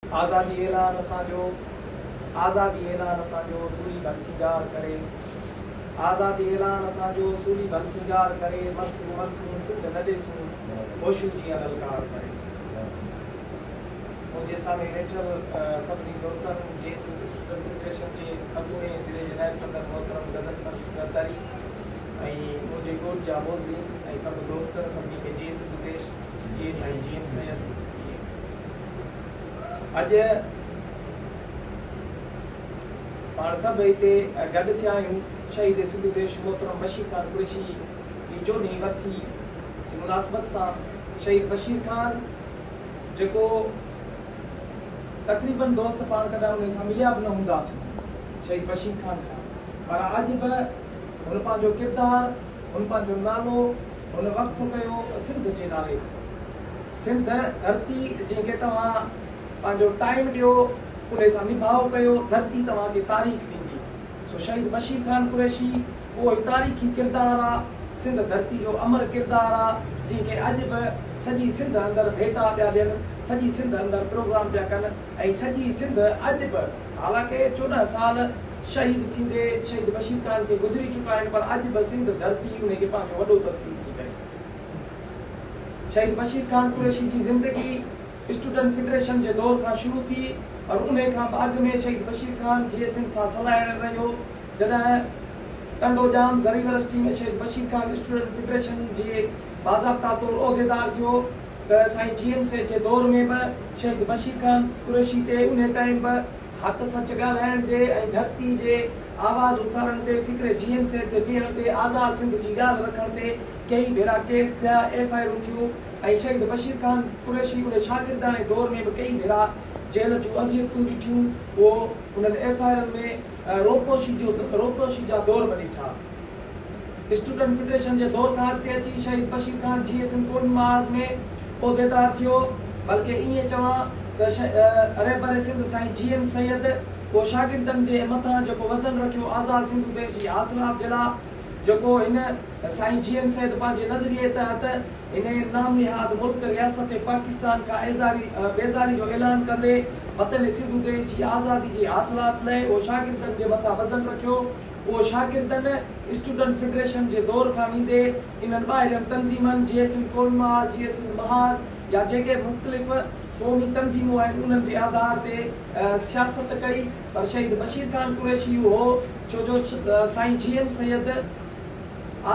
आज़ादी ऐलान असांजो सूरी बरसिंगार करे, आज़ादी ऐलान असांजो सूरी बरसिंगार करे, मरसूं मरसूं सिंध न ॾेसूं होशू जीअं ललकार करे। मुंहिंजे साम्हूं वेठल सभिनी दोस्तनि जे स्टूडेंट फेडरेशन जे अॻूणे ज़िले जे नायब सदर मोहतरम गदन गद्दारी ऐं मुंहिंजे ॻोठ जा मोज़िन ऐं सभु दोस्त सभिनी खे जी सुदेश जी साईं जी सैयद। अॼु पाण सभु हिते गॾु थिया आहियूं शहीद सिंधु देश मोहतरम बशीर खान कुरैशी जी 14वीं वरसी जी मुनासिबत सां। शहीद बशीर खान जेको तक़रीबन दोस्त पाण कॾहिं उन सां मिलिया बि न हूंदासीं शहीद बशीर खान सां, पर अॼु बि हुन पंहिंजो किरदारु, हुन पंहिंजो नालो हुन वक़्तु कयो सिंध जे नाले। सिंध धरती जंहिंखे तव्हां पंहिंजो टाइम ॾियो उन सां निभाउ कयो, धरती तव्हांखे तारीख़ ॾींदी। सो शहीद बशीर खान कुरैशी उहो तारीख़ी किरदारु आहे, सिंध धरती जो अमर किरदारु आहे, जंहिंखे अॼु बि सॼी सिंध अंदरि भेटा पिया ॾियनि, सॼी सिंध अंदरि प्रोग्राम पिया कनि ऐं सॼी सिंध अॼु बि हालांकि 14 साल शहीद थींदे शहीद बशीर खान खे गुज़री चुका आहिनि, पर अॼु बि सिंध धरती उनखे पंहिंजो वॾो तस्लीम थी करे। शहीद बशीर खान कुरैशी जी ज़िंदगी स्टूडेंट फेडरेशन जे दौर खां शुरू थी, और उन खां अॻु में शहीद बशीर खान जीअं सिंध सां सलाहियल रहियो। जॾहिं टंडोजाम ज़री यूनिवर्सिटी में शहीद बशीर खान स्टूडेंट फेडरेशन जे बाज़ाब्ता तौर उहिदेदार थियो, त साईं GM जे दौर में बि शहीद बशीर खान कुरैशी ते उन टाइम बि हक़ सच ॻाल्हाइण जे ऐं धरती जे आवाज़ उथारण ते, फ़िक्र GM ते बीहण ते, आज़ाद सिंध जी ॻाल्हि रखण ते कई भेरा केस थिया, FIR थियूं ऐं शहीद बशीर खान कुरैशी उन शागिर्दाणे दौर में बि कई भेरा जेल जूं अज़ियतूं ॾिठियूं। उहो उन्हनि FIR में रोपोशी जा दौर बि ॾिठा। स्टूडेंट फेडरेशन जे दौर खां अॻिते अची शहीद बशीर खान GSM कोन महाज में उहिदेदार थियो, बल्कि ईअं चवां त अरे बरे सिंध साईं GM सैयद उहो शागिर्दनि जे मथां जेको वज़न रखियो आज़ाद सिंध देश जी हासिलात जे लाइ, जेको हिन साईं GM सैयद पंहिंजे नज़रिए तहत हिन नाम निहाद मुल्क रियासत पाकिस्तान खां बेज़ारी जो ऐलान कंदे वतन सिंधु देश जी आज़ादी जी हासिलात लाइ उहो शागिर्दनि जे मथां वज़न रखियो। उहो शागिर्दनि स्टूडेंट फेडरेशन जे दौर खां ईंदे इन्हनि ॿाहिरियनि तंज़ीमनि GSM कोन महाज, GSM महाज या जेके मुख़्तलिफ़ क़ौमी तंज़ीमूं आहिनि उन्हनि जे आधार ते सियासत कई, पर शहीद बशीर खान कुरैशी हो छो जो साईं GM सैयद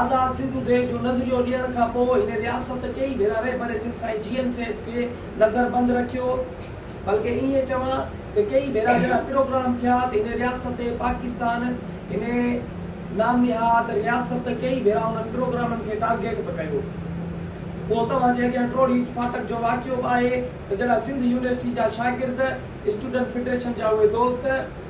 आज़ाद सिंधु देश जो नज़रियो ॾियण खां पोइ हिन रियासत कई भेरा रहबरे सिंध साईं GM सैयद खे नज़रबंद रखियो, बल्कि ईअं चवां त कई भेरा जहिड़ा प्रोग्राम थिया त हिन रियासत पाकिस्तान हिन नाम निहाद रियासत कई भेरा उन्हनि प्रोग्रामनि खे टारगेट बि कयो। पोइ तव्हांजे अॻियां ट्रोड़ी फाटक जो वाक़ियो बि आहे त जॾहिं सिंध यूनिवर्सिटी जा शागिर्द स्टूडेंट फेडरेशन जा उहे दोस्त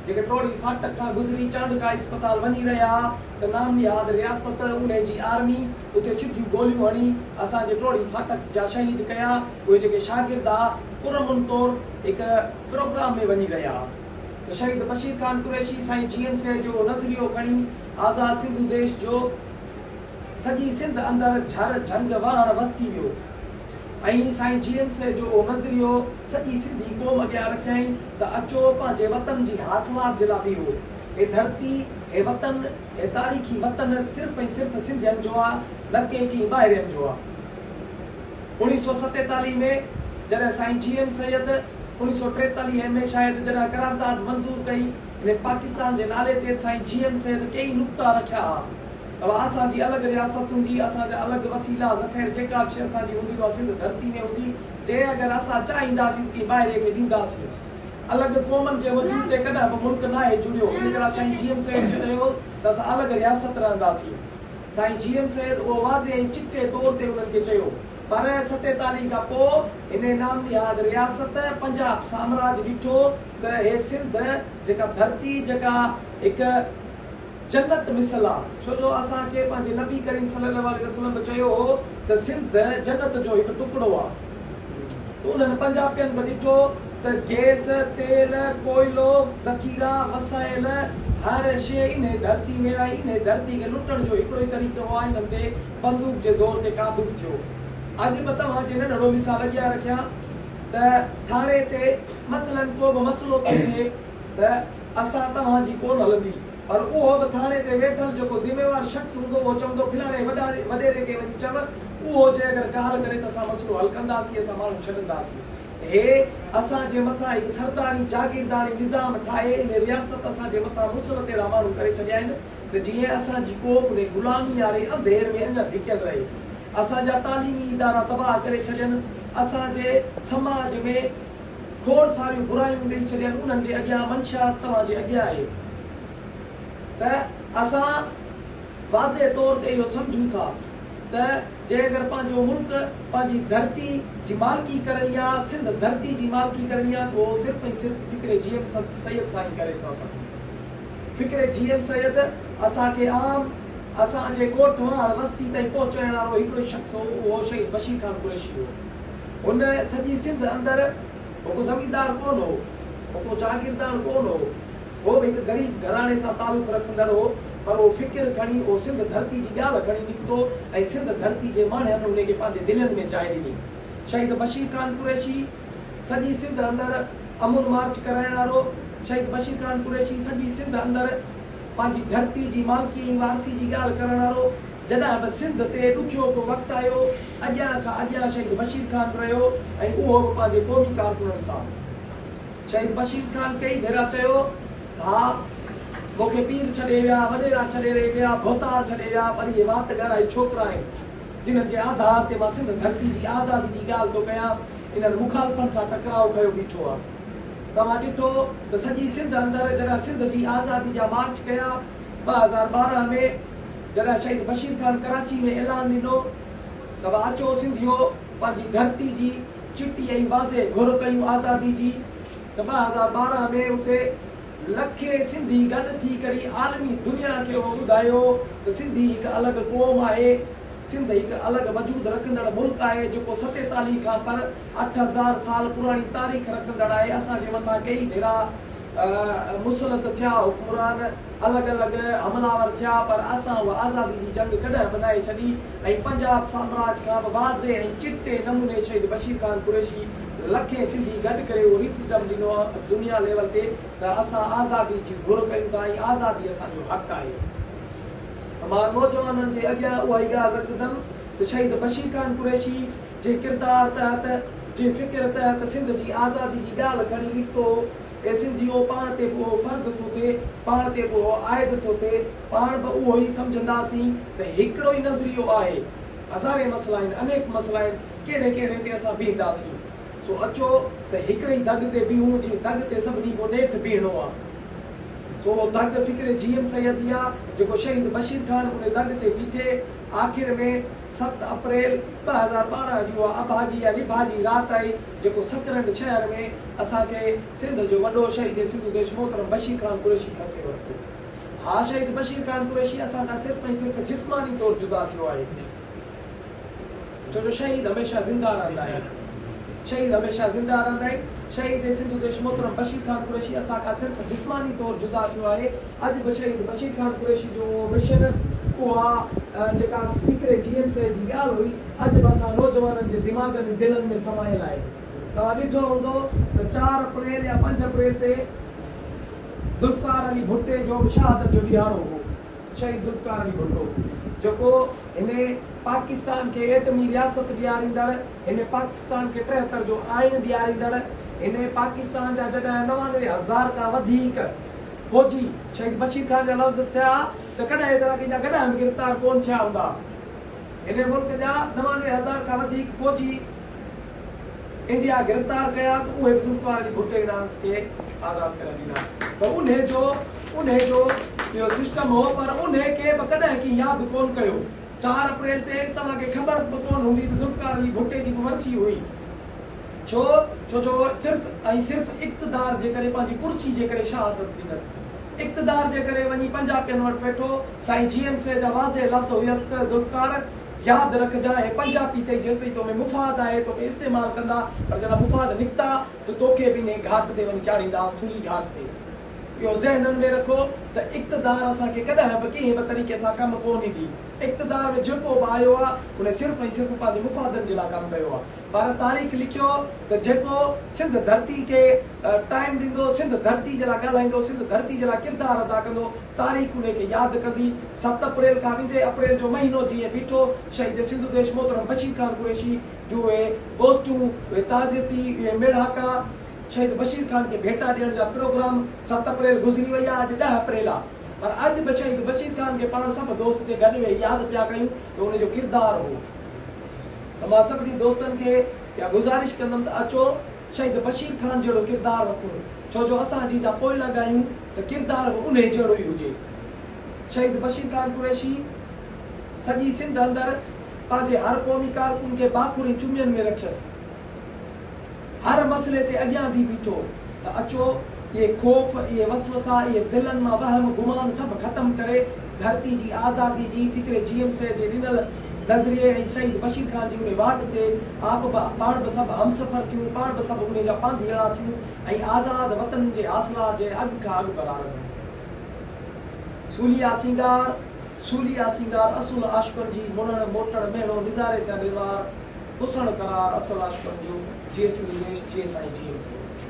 जेके ट्रोड़ी फाटक खां गुज़री चांडका इस्पताल वञी रहिया त नाम निहाद रियासत उन जी आर्मी उते सिधियूं गोलियूं हणी असांजे ट्रोड़ी फाटक जा शहीद कया। उहे जेके शागिर्द आहे पुरमुन तौर हिकु प्रोग्राम में वञी रहिया। त शहीद बशीर खान कुरैशी साईं GM सैयद जो नज़रियो खणी आज़ाद सिंधु देश जो सॼी सिंध अंदरि झर झंग वहण वसी वियो ऐं साईं GM सैयद जो नज़रियो सॼी सिंधी क़ौम अॻियां रखियईं त अचो पंहिंजे वतन जी हासिलात जे लाइ बीहो। हे धरती, हे वतन, हे तारीख़ी वतन सिर्फ़ ऐं सिर्फ़ सिंधियुनि जो आहे, न कंहिं ॿाहिरियनि जो आहे। 1947 में जॾहिं साईं GM सैयद 1943 में शायदि जॾहिं करारदाद मंज़ूर कई हिन पाकिस्तान जे नाले ते साईं GM सैयद कई नुक़्ता रखिया हा त असांजी अलॻि रियासत हूंदी, असांजा अलॻि वसीला ज़ख़ैर जेका बि शइ असांजी हूंदी उहा सिंध धरती में हूंदी, जे अगरि असां चाहींदासीं कि ॿाहिरि खे ॾींदासीं। अलॻि क़ौमनि जे वजूद ते कॾहिं बि मुल्क न आहे जुड़ियो, इन करे साईं GM सैयद चयो त असां अलॻि रियासत रहंदासीं। साईं GM सैयद उहो वाज़े ऐं चिटे तौर ते उन्हनि खे चयो, पर 47 खां पोइ इन नाम निहाद रियासत पंजाब साम्राज्य ॾिठो त हे सिंध जेका धरती जेका हिकु जन्नत मिसल आहे, छो जो असांखे पंहिंजे नबी करीम सल्लल्लाहु अलैहि वसल्लम चयो हो त सिंध जन्नत जो हिकु टुकड़ो आहे। त उन्हनि पंजाबियुनि बि ॾिठो त गैस, तेल, कोयलो, ज़ख़ीरा, वसाइल हर शइ इन धरती में आई, इन धरती खे लुटण जो हिकिड़ो ई तरीक़ो आहे, हिननि ते बंदूक जे ज़ोर ते क़ाबिज़ थियो। अॼु बि तव्हांजे नंढड़ो मिसाल अॻियां रखियां थाणे ते मसलन को बि मसइलो थो थिए त असां तव्हांजी कोन हलंदी, पर उहो बि थाणे ते वेठल जेको ज़िम्मेवार शख़्स हूंदो उहो चवंदो फिलाणे वॾेरे खे वञी चव, उहो जे अगरि ॻाल्हि करे त असां मसइलो हल कंदासीं, असां माण्हू छॾंदासीं। हे असांजे मथां हिकु सरदारी जागीरदारी निज़ाम ठाहे इन रियासत असांजे मथां मुसलत अहिड़ा माण्हू करे छॾिया आहिनि त जीअं असांजी क़ौम उन ग़ुलामी वारे अंधेर में अञा धिकियल रहे, असांजा तालीमी इदारा तबाह करे छॾनि, असांजे समाज में खोड़ सारियूं बुरायूं ॾेई छॾियनि, उन्हनि जे अॻियां मंशा तव्हांजे अॻियां आहे त असां वाज़े तौर ते इहो सम्झूं था त जे अगरि पंहिंजो मुल्क पंहिंजी धरती जी मालिकी करणी आहे, सिंध धरती जी मालिकी करणी आहे, त उहो सिर्फ़ु ऐं सिर्फ़ु फ़िक्रे GM सैयद सां ई करे था सघूं। फ़िक्रे GM सैयद असांखे आम असांजे ॻोठ मां वस्ती ताईं पहुचाइण वारो हिकिड़ो शख़्स हो, उहो शहीद बशीर खान कुरैशी हो। हुन सॼी सिंध अंदरि को ज़मींदार कोन हो, को जागीरदार कोन हो, वो बि हिकु ग़रीब घराणे सां तालुक़ रखंदड़ हो, पर उहो फ़िक्र खणी उहो सिंध धरती जी ॻाल्हि खणी निकितो ऐं सिंध धरती जे माण्हुनि उनखे पंहिंजे दिलनि में जाइ ॾिनी। शहीद बशीर खान कुरैशी सॼी सिंध अंदरि अमुन मार्च कराइण वारो, शहीद बशीर खान कुरैशी सॼी सिंध अंदरि पंहिंजी धरती जी मालिकी ऐं वारसी जी ॻाल्हि करण वारो। जॾहिं बि सिंध ते ॾुखियो को वक़्तु आयो, अॻियां खां अॻियां शहीद बशीर खान रहियो ऐं उहो बि पंहिंजे क़ौमी कारकुननि सां। शहीद बशीर खान कई भेरा चयो, हा मूंखे पीर छॾे विया, वॾेरा छॾे विया, भोतार छॾे विया, पर इहे वात ॻाल्हाए छोकिरा आहिनि जिन्हनि जे आधार ते मां सिंध धरती जी आज़ादी जी ॻाल्हि थो कयां, इन्हनि मुखालफ़नि सां टकराव कयो बीठो आहे। तव्हां ॾिठो त सॼी सिंध अंदरि जॾहिं सिंध जी आज़ादी जा मार्च कया 2012 में, जॾहिं शहीद बशीर खान कराची में ऐलान ॾिनो त अचो सिंधियो पंहिंजी धरती जी चिटी ऐं वाज़े घुर कयूं आज़ादी जी, त 2012 में उते लखे सिंधी गॾु थी करे आलमी दुनिया खे ॿुधायो त सिंधी हिकु अलॻि क़ौम आहे, सिंध हिकु अलॻि वजूद रखंदड़ मुल्क आहे जेको 47 खां पर 8000 साल पुराणी तारीख़ रखंदड़ आहे। असांजे मथां कई भेरा मुसलत थिया, हुकुमरान अलॻि अलॻि हमलावर थिया, पर असां उहा आज़ादी जी जंग कॾहिं वधाए छॾी ऐं पंजाब साम्राज्य खां वाज़े ऐं चिटे नमूने शहीद बशीर खान कुरैशी लखे सिंधी गॾु करे उहो रिफ्रीडम ॾिनो दुनिया लेवल ते त असां आज़ादी जी घुर कयूं था ऐं आज़ादी असांजो हक़ आहे। मां नौजवाननि जे अॻियां उहा ई ॻाल्हि रखंदुमि त शहीद बशीर खान कुरैशी जे किरदार तहत, जे फ़िक्र तहत सिंध जी आज़ादी जी ॻाल्हि खणी निकितो ऐं सिंधियो पाण ते पोइ फ़र्ज़ु थो थिए, पाण ते पोइ आइद थो थिए, पाण बि उहो ई सम्झंदासीं त हिकिड़ो ई नज़रियो आहे, हज़ारे मसइला आहिनि, अनेक मसइला आहिनि, कहिड़े कहिड़े ते असां बीहंदासीं। सो अचो त हिकिड़े ई दग ते बीहूं, जीअं दग ते सभिनी को नेठि बीहणो आहे। सो दग फ़िक्रे GM सैयद आहे जेको शहीद बशीर खान उन दग ते बीठे आख़िर में 7 अप्रैल 2012 जी उहा अभागी या निभागी राति आई जेको सकरंड शहर में असांखे सिंध जो वॾो शहीद सिंधु देश मोहतरम बशीर खान कुरैशी खसे वरितो। हा, शहीद बशीर खान कुरैशी असां खां सिर्फ़ु ऐं सिर्फ़ु जिस्मानी तौरु जुदा थियो आहे, छो जो शहीद हमेशह ज़िंदा रहंदा आहिनि, शहीद हमेशह ज़िंदा रहंदा आहिनि। शहीद सिंधु देश मोहतरम बशीर खान कुरैशी असां खां सिर्फ़ु जिस्मानी तौरु जुदा थियो आहे। अॼु बि शहीद बशीर खान कुरैशी जो मिशन उहा जेका फ़िक्रे GM सैयद जी ॻाल्हि हुई, अॼु बि असां नौजवाननि जे दिमाग़नि दिलनि में समायल आहे। तव्हां ॾिठो हूंदो त 4 अप्रैल या 5 अप्रैल ते ज़ुल्फ़कार अली भुट्टे जो शहादत जो ॾियारो हो, शहीद ज़ुल्फ़कार अली भुट्टो जेको हिन पाकिस्तान के एटमी रियासत ॾियारींदड़, हिन पाकिस्तान के 73 जो आइन ॾियारींदड़, हिन पाकिस्तान जा जॾहिं 99,000 खां वधीक फौजी शहीद बशीर खान जा लफ़्ज़ थिया त कॾहिं एतिरा कंहिंजा कॾहिं बि गिरफ़्तार कोन थिया हूंदा। हिन मुल्क जा 99,000 खां वधीक फौजी इंडिया गिरफ़्तार कया त उहे ज़ुल्फ़कार अली भुट्टे खे आज़ादु करे ॾिना। त उन जो इहो सिस्टम हो, पर उन खे बि कॾहिं की यादि कोन कयो। 4 अप्रैल ते तव्हांखे ख़बर बि कोन हूंदी त ज़ुल्फ़कार अली भुट्टे जी वरसी हुई, छो जो सिर्फ़ु ऐं सिर्फ़ु इक़्तिदार जे करे, पंहिंजी कुर्सी जे करे शहादत ॾिनसि। इक़्तिदार जे करे वञी पंजाबियुनि वटि वेठो, साईं GM सैयद जा वाज़े लफ़्ज़ हुयसि त ज़ुल्फ़कार यादि रखजांइ, हे पंजाबी अथई, जेसिताईं तोखे मुफ़ाद आहे तोखे इस्तेमालु कंदा, पर जॾहिं मुफ़ाद निकिता त तोखे बि इन घाट ते वञी चाढ़ींदा, सूली घाट ते। इहो ज़हननि में रखो त इक़्तिदार असांखे कॾहिं बि कंहिं बि तरीक़े सां कमु कोन ईंदी। इक़्तिदार में जेको बि आयो आहे उन सिर्फ़ु ऐं सिर्फ़ु पंहिंजे मुफ़ादनि जे लाइ कमु कयो आहे। पर तारीख़ लिखियो त जेको सिंध धरती खे टाइम ॾींदो, सिंध धरती जे लाइ ॻाल्हाईंदो, सिंध धरती जे लाइ किरदारु अदा कंदो, तारीख़ उन खे यादि कंदी। 7 अप्रैल खां वेंदे अप्रैल जो महीनो जीअं बीठो, शहीद सिंधु देश मोहतरम बशीर खान कुरैशी जो उहे पोस्टूं, उहे ताज़ियती, उहे मेड़ाका शहीद बशीर खान के भेटा ॾियण जा प्रोग्राम 7 अप्रैल गुज़री वई आहे, अॼु 10 अप्रैल आहे। पर अॼु बि शहीद बशीर खान खे पाण सभु दोस्त ते गॾु वेही यादि पिया कयूं त उनजो किरदारु हो। त मां सभिनी दोस्तनि खे इहा गुज़ारिश कंदुमि त अचो शहीद बशीर खान जहिड़ो किरदारु रखूं, छो जो असां जीअं पोइ लॻायूं त किरदारु बि उन जहिड़ो ई हुजे। शहीद बशीर खान कुरैशी सॼी सिंध अंदरि पंहिंजे हर क़ौमी कारकुन खे बाखुरी चुमियनि में रखियसि, हर मसइले ते अॻियां थी बीठो त अचो इहे ख़ौफ़, इहे वसवसा, इहे दिलनि मां वहम गुमान सभु ख़तमु करे धरती जी आज़ादी जी फ़िक्र GMC जे ॾिनल नज़रिए ऐं शहीद बशीर खान जी उन वाट ते पाण बि सभु हमसफ़र थियूं, पाण बि सभु उन जा पांधीअड़ा थियूं ऐं आज़ाद वतन जे आसरा जे अॻु खां अॻु बराबर। सूलिया सिंगार असुल आशिक़नि जी मुनण मोटण मेणो निज़ारे जा निर्वार पुसण करार असल आशिक़नि जो जीअं सिंधु देश जीअं साईं GMC।